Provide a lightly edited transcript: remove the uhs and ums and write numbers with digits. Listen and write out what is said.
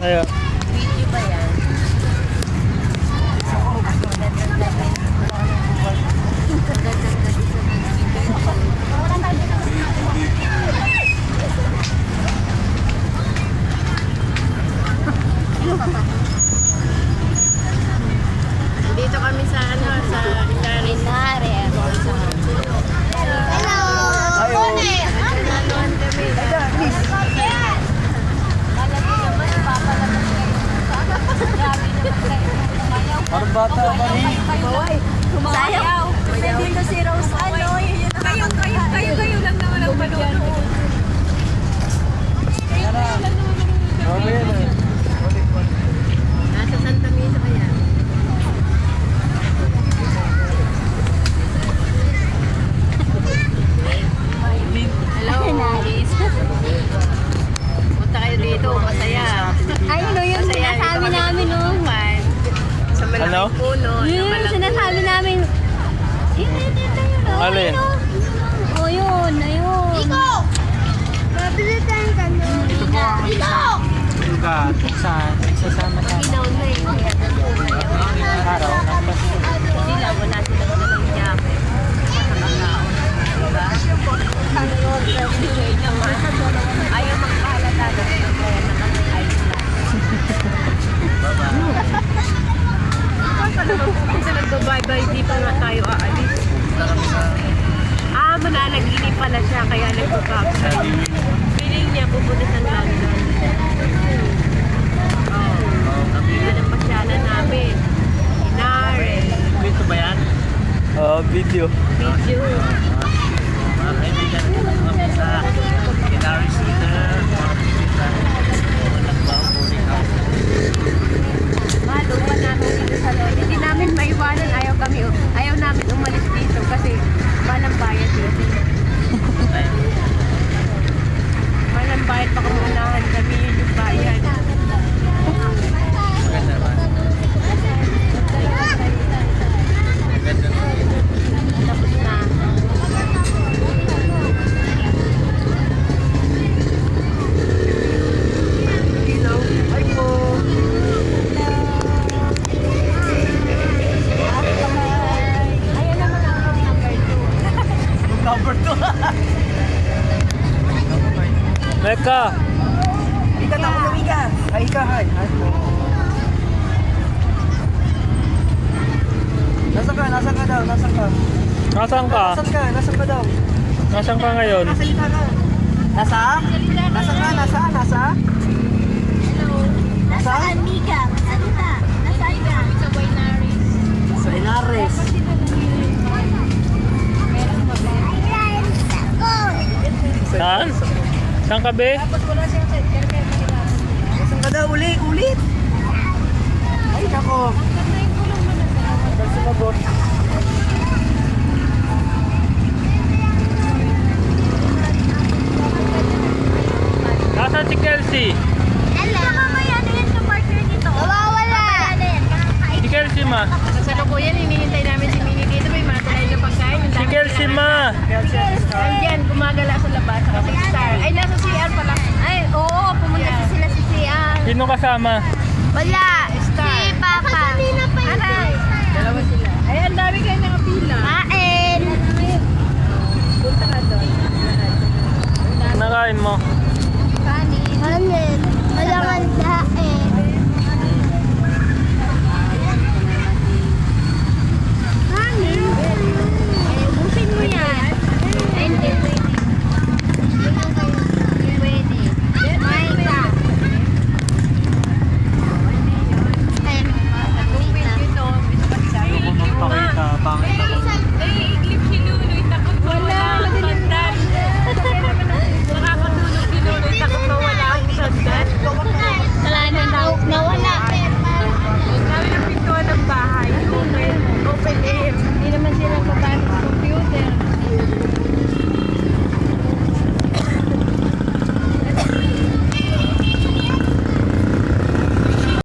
Ayo. Video ba yan? Dito kami sa ano, sa Inari. Hello! Parang bata ba ni? Sayaw! Kasi dito si Rose ano, kayo lang naman ang manonood. Okay na. Nasa Santa Misa kaya? Hello! Punta kayo dito, masaya. Ay, no, yung sinasabi namin, no? Sa malaking Ano? puno. Yun yung sinasabi namin. Yun, Alin? oh, yun, ayun. Iko! Mabili tayong gano'n. Iko! Luga, saan? Sasama ka. Ginaw na eh. Araw, Sila, wala silang dalang jacket. Nakakaon. Diba? Ayaw magpahalata na sila kaya nakaka-ice lang. Kasi nagbabay-bye, di pa nga tayo aalis. Mananaginip pala siya, kaya nagbababay. Feeling niya, pupunta sa London. Yan ang pasyalan namin. Inare. Dito ba yan? video. Video. Mga kaibigan ko kami sa Inari Center. Mahalo pa natin dito sa London. Hindi namin maiwanan. Ayaw namin umalis dito kasi malang bayad dito. Malang bayad pa kumunahan kami yun yung bayad. Maganda ba? Maganda ba? Tapos na. Hello. Hi po. Ayan naman ang room number 2. Number 2. Meka! Ika na ako Ika. Ay, Ika, hi. Nasaan ka? Nasaan ka daw? Nasaan ka? Nasaan ka? Nasaan ka? Nasaan ka daw? Nasaan ka ngayon? Nasa ika ka. Nasa? Nasaan ka? Nasaan? Nasa? Hello. Nasaan? Mika, salita. Nasaan ka? Sa Buenaris. Sa Inares. Saan? Saan ka be? Nasaan ka daw? Ulit! Ulit! Ay, nako. Tagal sumagot. Nasaan si Kelsey? Hello. Mamaya na yan sa partner nito. Nawawala. Si Kelsey ma. Sa salukuyan, hinihintay namin si Minnie dito. May matulay na pagkain. Ang Si dami Kelsey kinain. ma. Nandiyan, gumagala sa labas. Kasi star. Ay, nasa CR pala. Ay, oo, pumunta Yeah. sila sa CR. Sino kasama? Wala. Star. Si Papa. Aray. Dalawa sila. Ay, ang dami kayo nakapila. Kain. Punta ka doon. Nakain mo. Kanin. Kanin. Walang dain.